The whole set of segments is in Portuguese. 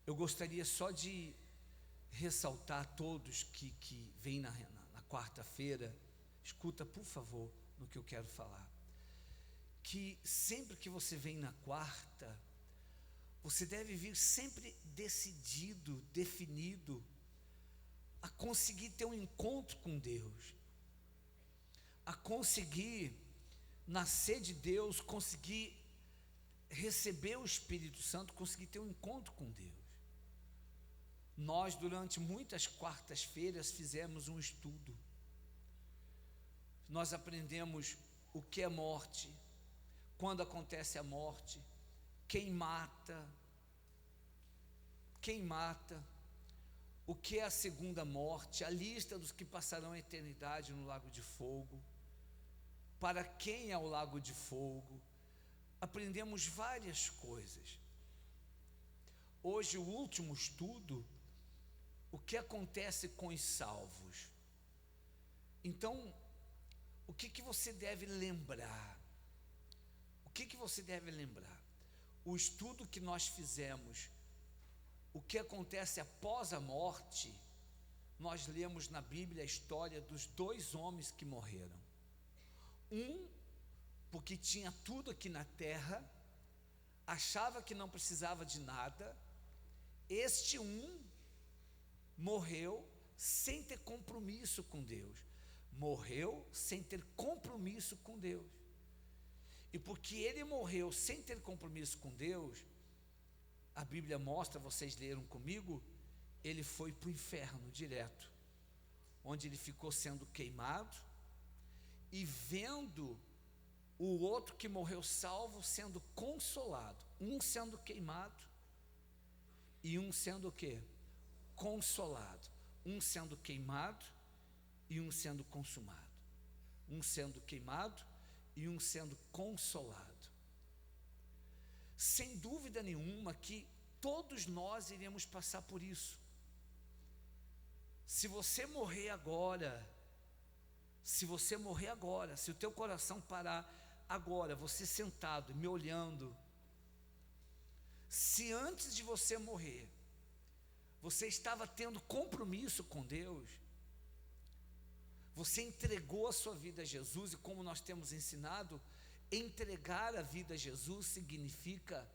Eu gostaria só de ressaltar a todos que vêm na quarta-feira, escuta por favor no que eu quero falar, que sempre que você vem na quarta, você deve vir sempre decidido, definido, a conseguir ter um encontro com Deus, a conseguir nascer de Deus, conseguir receber o Espírito Santo, conseguir ter um encontro com Deus. Nós, durante muitas quartas-feiras, fizemos um estudo. Nós aprendemos o que é morte, quando acontece a morte, quem mata, o que é a segunda morte, a lista dos que passarão a eternidade no lago de fogo, para quem é o lago de fogo. Aprendemos várias coisas. Hoje, o último estudo, o que acontece com os salvos. Então, o que você deve lembrar? O que você deve lembrar? O estudo que nós fizemos, o que acontece após a morte, nós lemos na Bíblia a história dos dois homens que morreram. Um, porque tinha tudo aqui na terra, achava que não precisava de nada. Este um morreu sem ter compromisso com Deus, morreu sem ter compromisso com Deus, e porque ele morreu sem ter compromisso com Deus, a Bíblia mostra, vocês leram comigo, ele foi para o inferno direto, onde ele ficou sendo queimado, e vendo o outro que morreu salvo sendo consolado, um sendo queimado, e um sendo o quê? Consolado, um sendo queimado e um sendo consumado, um sendo queimado e um sendo consolado. Sem dúvida nenhuma que todos nós iremos passar por isso. Se você morrer agora, se o teu coração parar agora, você sentado me olhando, se antes de você morrer, você estava tendo compromisso com Deus, você entregou a sua vida a Jesus, e como nós temos ensinado, entregar a vida a Jesus significa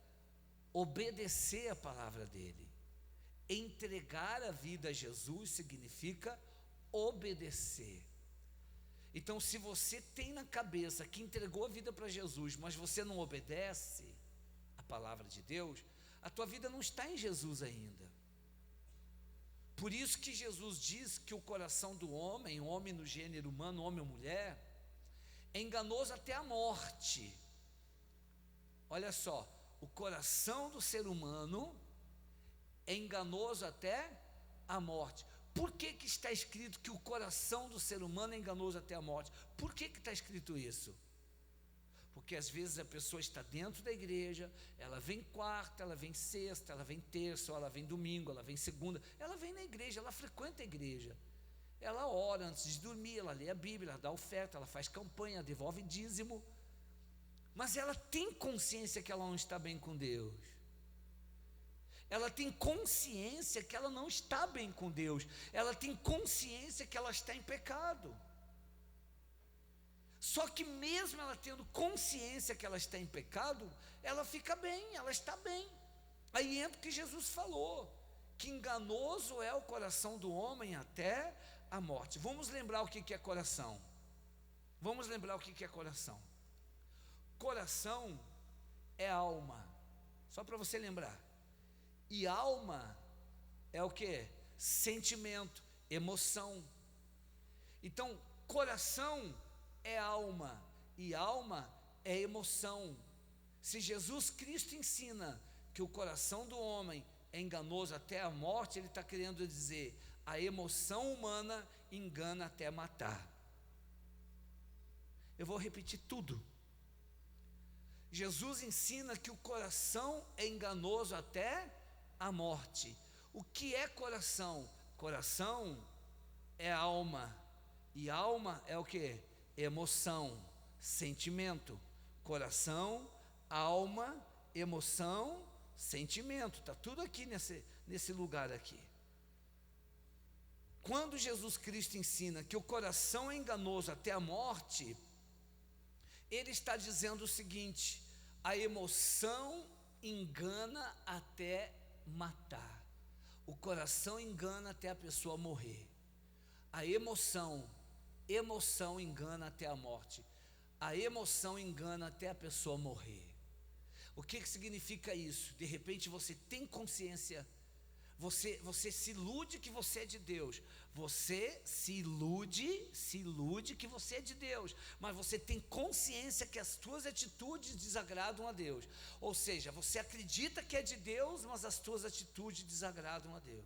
obedecer a palavra dele. Entregar a vida a Jesus significa obedecer. Então, se você tem na cabeça que entregou a vida para Jesus, mas você não obedece a palavra de Deus, a tua vida não está em Jesus ainda. Por isso que Jesus diz que o coração do homem, o homem no gênero humano, homem ou mulher, é enganoso até a morte. Olha só, o coração do ser humano é enganoso até a morte. Por que está escrito que o coração do ser humano é enganoso até a morte? Por que está escrito isso? Porque às vezes a pessoa está dentro da igreja, ela vem quarta, ela vem sexta, ela vem terça, ou ela vem domingo, ela vem segunda, ela vem na igreja, ela frequenta a igreja, ela ora antes de dormir, ela lê a Bíblia, ela dá oferta, ela faz campanha, devolve dízimo, mas ela tem consciência que ela não está bem com Deus, ela tem consciência que ela não está bem com Deus, ela tem consciência que ela está em pecado. Só que mesmo ela tendo consciência que ela está em pecado, ela fica bem, ela está bem. Aí entra o que Jesus falou, que enganoso é o coração do homem até a morte. Vamos lembrar o que é coração. Vamos lembrar o que é coração. Coração é alma, só para você lembrar. E alma é o que? Sentimento, emoção. Então, coração é alma, e alma é emoção. Se Jesus Cristo ensina que o coração do homem é enganoso até a morte, ele está querendo dizer, a emoção humana engana até matar. Eu vou repetir tudo. Jesus ensina que o coração é enganoso até a morte. O que é coração? Coração é alma, e alma é o que? Emoção, sentimento. Coração, alma, emoção, sentimento, está tudo aqui nesse lugar aqui. Quando Jesus Cristo ensina que o coração é enganoso até a morte, Ele está dizendo o seguinte: a emoção engana até matar, o coração engana até a pessoa morrer, a emoção engana até a morte, a emoção engana até a pessoa morrer. O que significa isso? De repente você tem consciência, você se ilude que você é de Deus, você se ilude que você é de Deus, mas você tem consciência que as suas atitudes desagradam a Deus. Ou seja, você acredita que é de Deus, mas as suas atitudes desagradam a Deus.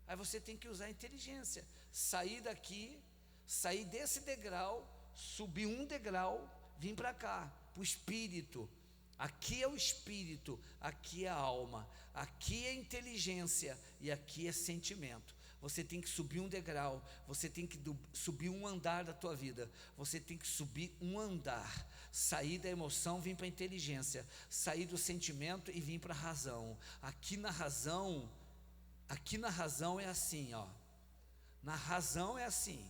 Aí você tem que usar a inteligência, sair daqui, sair desse degrau, subir um degrau, vir para cá, para o espírito. Aqui é o espírito, aqui é a alma, aqui é inteligência e aqui é sentimento. Você tem que subir um degrau, você tem que subir um andar da tua vida, você tem que subir um andar, sair da emoção, vir para a inteligência, sair do sentimento e vir para a razão. Aqui na razão é assim, ó. Na razão é assim.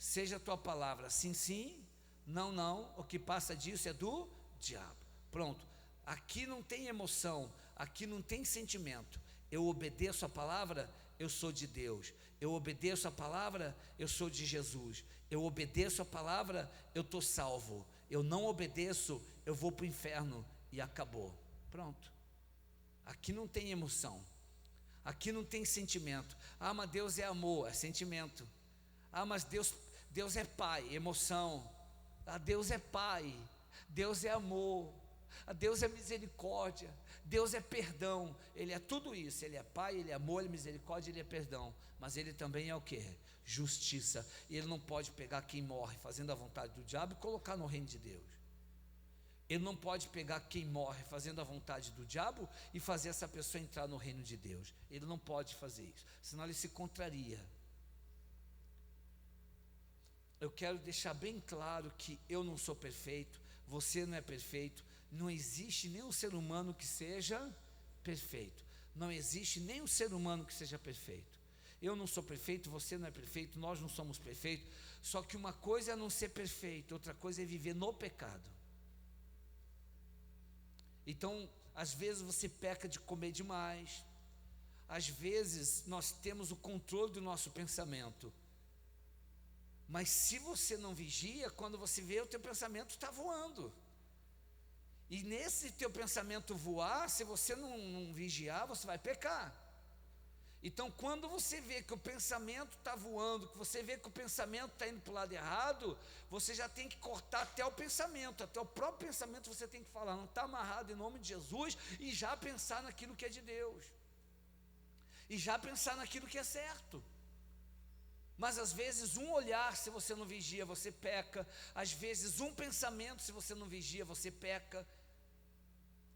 Seja a tua palavra sim, sim, não, não, o que passa disso é do diabo. Pronto, aqui não tem emoção, aqui não tem sentimento. Eu obedeço a palavra, eu sou de Deus. Eu obedeço a palavra, eu sou de Jesus. Eu obedeço a palavra, eu estou salvo. Eu não obedeço, eu vou para o inferno e acabou. Pronto, aqui não tem emoção, aqui não tem sentimento. Ah, mas Deus é amor, é sentimento. Ah, mas Deus é pai, emoção. Ah, Deus é pai, Deus é amor, Deus é misericórdia, Deus é perdão. Ele é tudo isso, Ele é pai, Ele é amor, Ele é misericórdia, Ele é perdão. Mas Ele também é o quê? Justiça. E Ele não pode pegar quem morre fazendo a vontade do diabo e colocar no reino de Deus. Ele não pode pegar quem morre fazendo a vontade do diabo e fazer essa pessoa entrar no reino de Deus. Ele não pode fazer isso, senão ele se contraria. Eu quero deixar bem claro que eu não sou perfeito, você não é perfeito, não existe nenhum ser humano que seja perfeito, não existe nenhum ser humano que seja perfeito. Eu não sou perfeito, você não é perfeito, nós não somos perfeitos, só que uma coisa é não ser perfeito, outra coisa é viver no pecado. Então, às vezes você peca de comer demais, às vezes nós temos o controle do nosso pensamento, mas se você não vigia, quando você vê, o teu pensamento está voando. E nesse teu pensamento voar, se você não vigiar, você vai pecar. Então, quando você vê que o pensamento está voando, que você vê que o pensamento está indo para o lado errado, você já tem que cortar até o pensamento, até o próprio pensamento você tem que falar, não está amarrado em nome de Jesus, e já pensar naquilo que é de Deus. E já pensar naquilo que é certo. Mas às vezes um olhar, se você não vigia, você peca. Às vezes um pensamento, se você não vigia, você peca.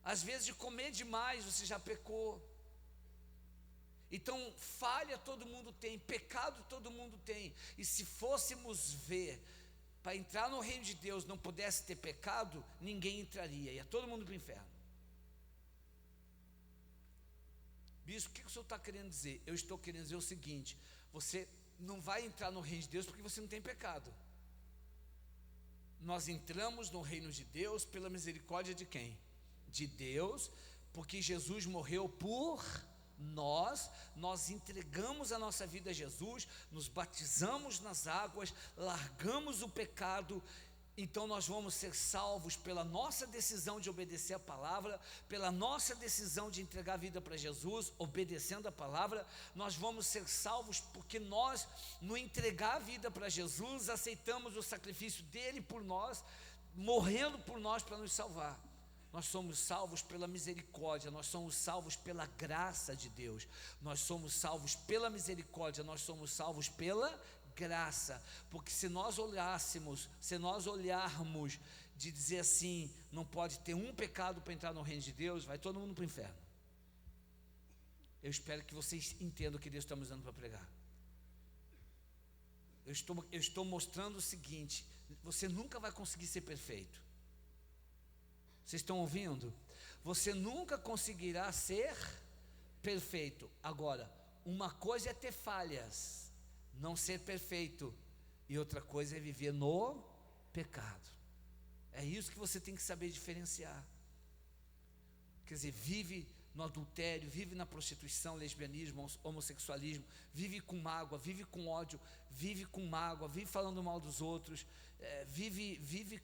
Às vezes de comer demais, você já pecou. Então falha todo mundo tem, pecado todo mundo tem. E se fôssemos ver, para entrar no reino de Deus não pudesse ter pecado, ninguém entraria, ia todo mundo para o inferno. Bispo, o que o senhor está querendo dizer? Eu estou querendo dizer o seguinte: você não vai entrar no reino de Deus porque você não tem pecado. Nós entramos no reino de Deus pela misericórdia de quem? De Deus, porque Jesus morreu por nós entregamos a nossa vida a Jesus, nos batizamos nas águas, largamos o pecado. Então nós vamos ser salvos pela nossa decisão de obedecer a palavra, pela nossa decisão de entregar a vida para Jesus, obedecendo a palavra. Nós vamos ser salvos porque nós, no entregar a vida para Jesus, aceitamos o sacrifício dele por nós, morrendo por nós para nos salvar. Nós somos salvos pela misericórdia, nós somos salvos pela graça de Deus, nós somos salvos pela misericórdia, nós somos salvos pela graça, porque se nós olharmos de dizer assim, não pode ter um pecado para entrar no reino de Deus, vai todo mundo para o inferno. Eu espero que vocês entendam o que Deus está me usando para pregar. Eu estou mostrando o seguinte: você nunca vai conseguir ser perfeito. Vocês estão ouvindo? você nunca conseguirá ser perfeito. Agora, uma coisa é ter falhas, não ser perfeito, e outra coisa é viver no pecado. É isso que você tem que saber diferenciar. Quer dizer, vive no adultério, vive na prostituição, lesbianismo, homossexualismo, vive com mágoa, vive com ódio, vive com mágoa, vive falando mal dos outros, vive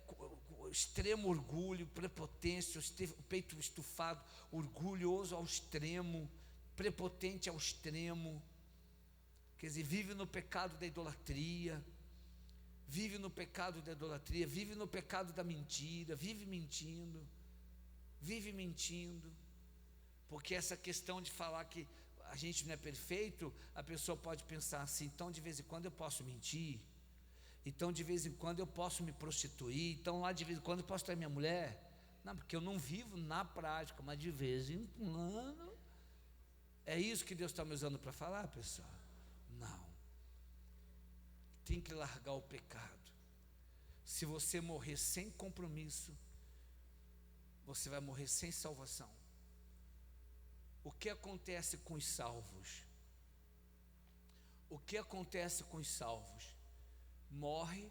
com extremo orgulho, prepotência, o peito estufado, orgulhoso ao extremo, prepotente ao extremo. Quer dizer, vive no pecado da idolatria, vive no pecado da idolatria, vive no pecado da mentira, vive mentindo, porque essa questão de falar que a gente não é perfeito, a pessoa pode pensar assim, então de vez em quando eu posso mentir, então de vez em quando eu posso me prostituir, então lá de vez em quando eu posso trair minha mulher. Não, porque eu não vivo na prática, mas de vez em quando. É isso que Deus está me usando para falar, pessoal? Não. Tem que largar o pecado. Se você morrer sem compromisso, você vai morrer sem salvação. O que acontece com os salvos? O que acontece com os salvos? Morre,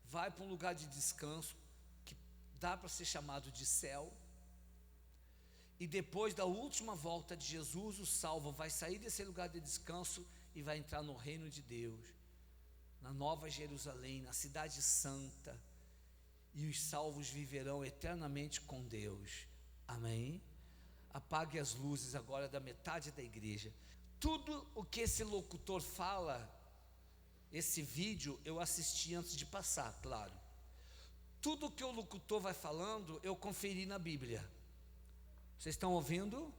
vai para um lugar de descanso, que dá para ser chamado de céu, e depois da última volta de Jesus, o salvo vai sair desse lugar de descanso e vai entrar no reino de Deus, na Nova Jerusalém, na cidade santa, e os salvos viverão eternamente com Deus. Amém? Apague as luzes agora da metade da igreja. Tudo o que esse locutor fala, esse vídeo eu assisti antes de passar, claro. Tudo o que o locutor vai falando, eu conferi na Bíblia. Vocês estão ouvindo?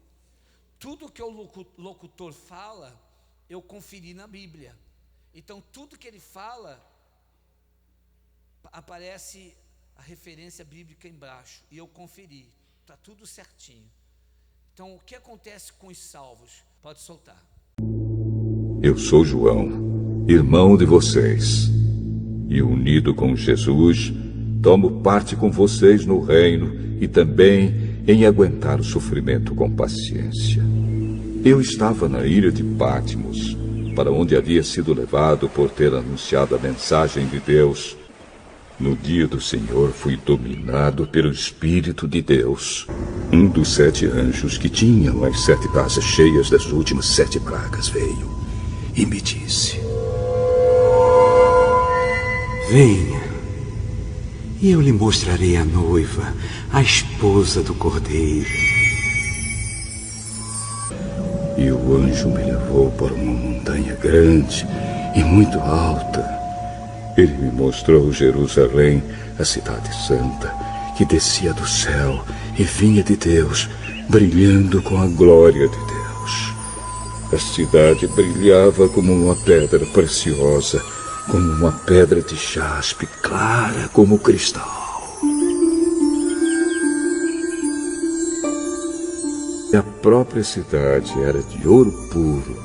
Tudo o que o locutor fala, eu conferi na Bíblia. Então tudo que ele fala, aparece a referência bíblica embaixo, e eu conferi, está tudo certinho. Então o que acontece com os salvos? Pode soltar. Eu sou João, irmão de vocês, e unido com Jesus, tomo parte com vocês no reino e também em aguentar o sofrimento com paciência. Eu estava na ilha de Patmos, para onde havia sido levado por ter anunciado a mensagem de Deus. No dia do Senhor fui dominado pelo Espírito de Deus. Um dos 7 anjos que tinham as 7 taças cheias das últimas 7 pragas veio e me disse: venha, e eu lhe mostrarei a noiva, a esposa do Cordeiro. E o anjo me levou para uma montanha grande e muito alta. Ele me mostrou Jerusalém, a cidade santa, que descia do céu e vinha de Deus, brilhando com a glória de Deus. A cidade brilhava como uma pedra preciosa, como uma pedra de jaspe, clara como cristal. E a própria cidade era de ouro puro,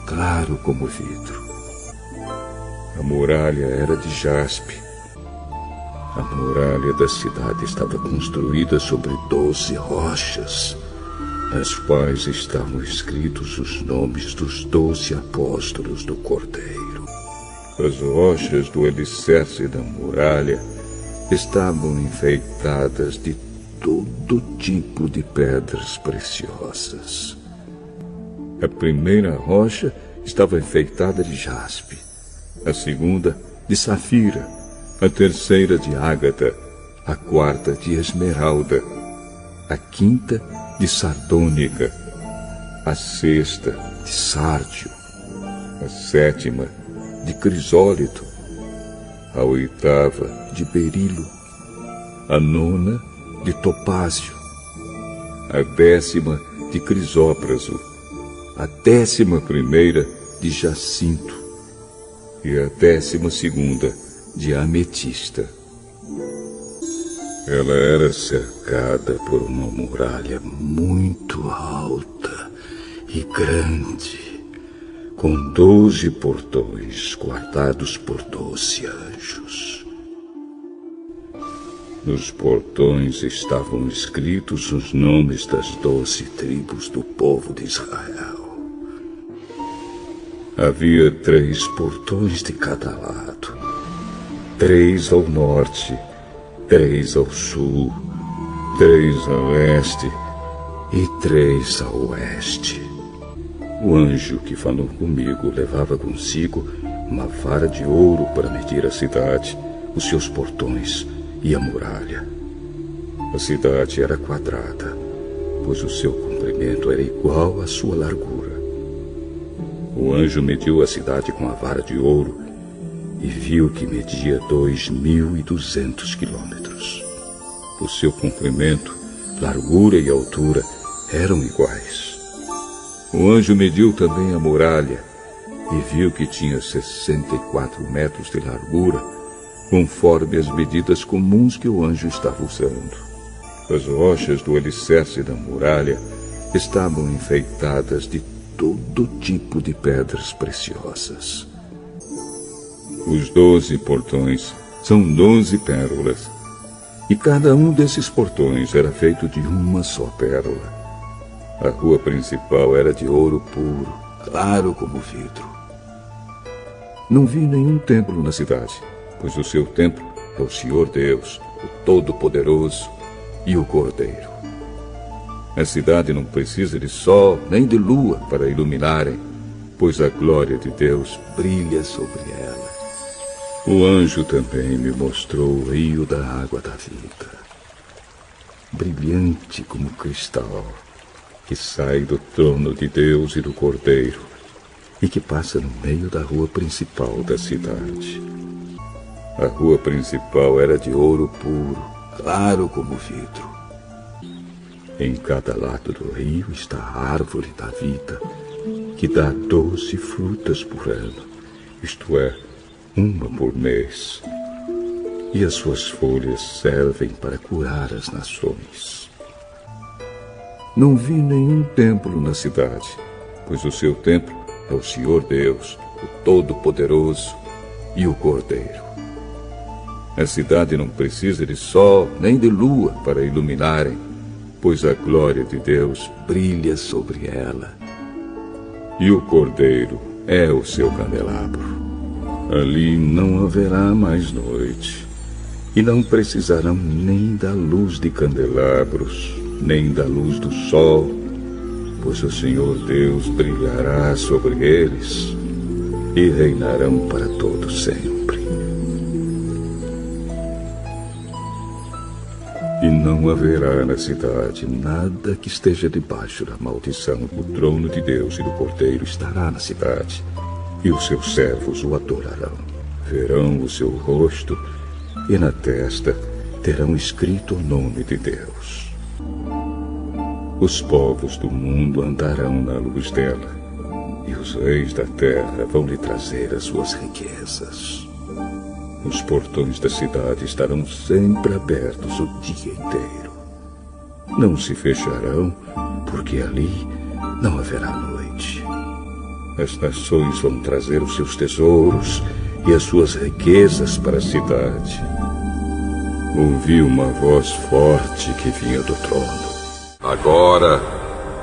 claro como vidro. A muralha era de jaspe. A muralha da cidade estava construída sobre 12 rochas, nas quais estavam escritos os nomes dos 12 apóstolos do Cordeiro. As rochas do alicerce da muralha estavam enfeitadas de todo tipo de pedras preciosas. A primeira rocha estava enfeitada de jaspe, a segunda de safira, a terceira de ágata, a quarta de esmeralda, a quinta de sardônica, a sexta de sárdio, a sétima de crisólito, a oitava de berilo, a nona de topázio, a 10ª de crisópraso, a 11ª de jacinto e a 12ª de ametista. Ela era cercada por uma muralha muito alta e grande, com 12 portões guardados por 12 anjos. Nos portões estavam escritos os nomes das 12 tribos do povo de Israel. Havia 3 portões de cada lado. 3 ao norte, 3 ao sul, 3 a leste e 3 a oeste. O anjo que falou comigo levava consigo uma vara de ouro para medir a cidade, os seus portões e a muralha. A cidade era quadrada, pois o seu comprimento era igual à sua largura. O anjo mediu a cidade com a vara de ouro e viu que media 2.200 quilômetros. O seu comprimento, largura e altura eram iguais. O anjo mediu também a muralha e viu que tinha 64 metros de largura, conforme as medidas comuns que o anjo estava usando. As rochas do alicerce da muralha estavam enfeitadas de todo tipo de pedras preciosas. Os 12 portões são 12 pérolas, e cada um desses portões era feito de uma só pérola. A rua principal era de ouro puro, claro como vidro. Não vi nenhum templo na cidade, pois o seu templo é o Senhor Deus, o Todo-Poderoso e o Cordeiro. A cidade não precisa de sol nem de lua para iluminarem, pois a glória de Deus brilha sobre ela. O anjo também me mostrou o rio da água da vida, brilhante como cristal, que sai do trono de Deus e do Cordeiro, e que passa no meio da rua principal da cidade. A rua principal era de ouro puro, claro como vidro. Em cada lado do rio está a árvore da vida, que dá 12 frutas por ano, isto é, uma por mês. E as suas folhas servem para curar as nações. Não vi nenhum templo na cidade, pois o seu templo é o Senhor Deus, o Todo-Poderoso e o Cordeiro. A cidade não precisa de sol nem de lua para iluminarem, pois a glória de Deus brilha sobre ela. E o Cordeiro é o seu candelabro. Ali não haverá mais noite, e não precisarão nem da luz de candelabros, nem da luz do sol, pois o Senhor Deus brilhará sobre eles e reinarão para todo sempre. E não haverá na cidade nada que esteja debaixo da maldição. O trono de Deus e do Cordeiro estará na cidade, e os seus servos o adorarão. Verão o seu rosto, e na testa terão escrito o nome de Deus. Os povos do mundo andarão na luz dela, e os reis da terra vão lhe trazer as suas riquezas. Os portões da cidade estarão sempre abertos o dia inteiro. Não se fecharão, porque ali não haverá noite. As nações vão trazer os seus tesouros e as suas riquezas para a cidade. Ouvi uma voz forte que vinha do trono. Agora,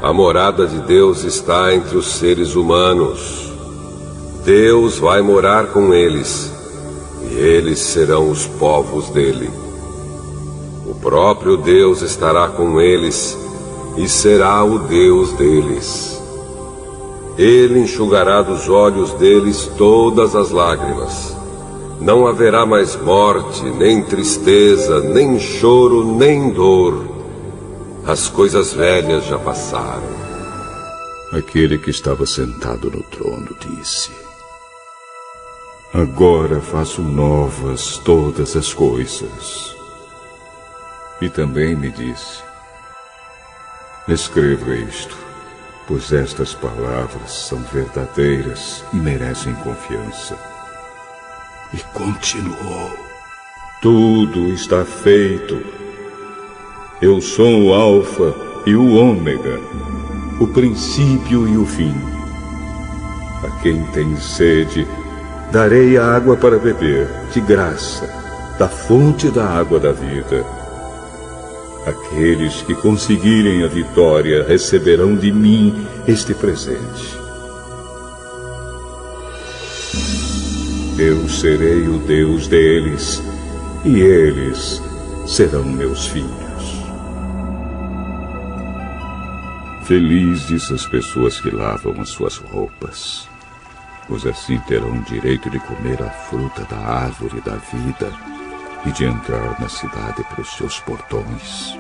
a morada de Deus está entre os seres humanos. Deus vai morar com eles, e eles serão os povos dele. O próprio Deus estará com eles e será o Deus deles. Ele enxugará dos olhos deles todas as lágrimas. Não haverá mais morte, nem tristeza, nem choro, nem dor. As coisas velhas já passaram. Aquele que estava sentado no trono disse: Agora faço novas todas as coisas. E também me disse: Escreva isto, pois estas palavras são verdadeiras e merecem confiança. E continuou: Tudo está feito. Eu sou o Alfa e o Ômega, o princípio e o fim. A quem tem sede, darei água para beber, de graça, da fonte da água da vida. Aqueles que conseguirem a vitória receberão de mim este presente. Eu serei o Deus deles, e eles serão meus filhos. Felizes as pessoas que lavam as suas roupas, pois assim terão direito de comer a fruta da árvore da vida e de entrar na cidade pelos seus portões.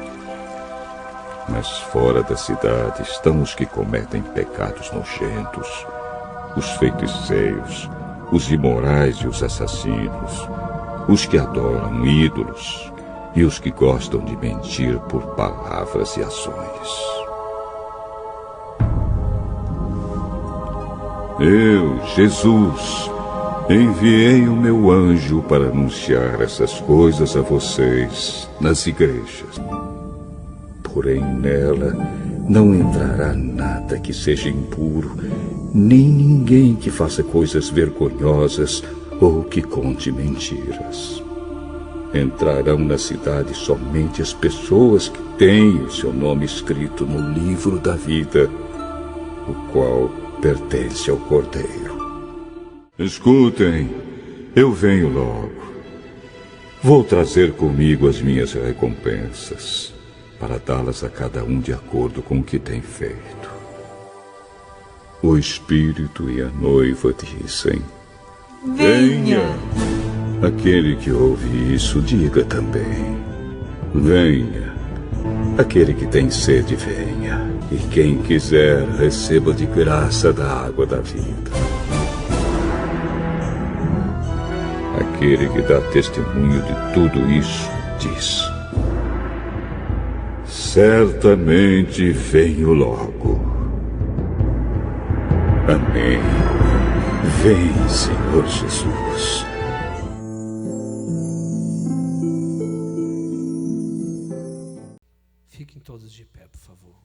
Mas fora da cidade estão os que cometem pecados nojentos, os feiticeiros, os imorais e os assassinos, os que adoram ídolos e os que gostam de mentir por palavras e ações. Eu, Jesus, enviei o meu anjo para anunciar essas coisas a vocês nas igrejas. Porém, nela não entrará nada que seja impuro, nem ninguém que faça coisas vergonhosas ou que conte mentiras. Entrarão na cidade somente as pessoas que têm o seu nome escrito no livro da vida, o qual pertence ao Cordeiro. Escutem, eu venho logo. Vou trazer comigo as minhas recompensas, para dá-las a cada um de acordo com o que tem feito. O Espírito e a noiva dizem: venha! Aquele que ouve isso, diga também: venha! Aquele que tem sede, venha! E quem quiser, receba de graça da água da vida. Aquele que dá testemunho de tudo isso, diz: certamente venho logo. Amém. Vem, Senhor Jesus. Fiquem todos de pé, por favor.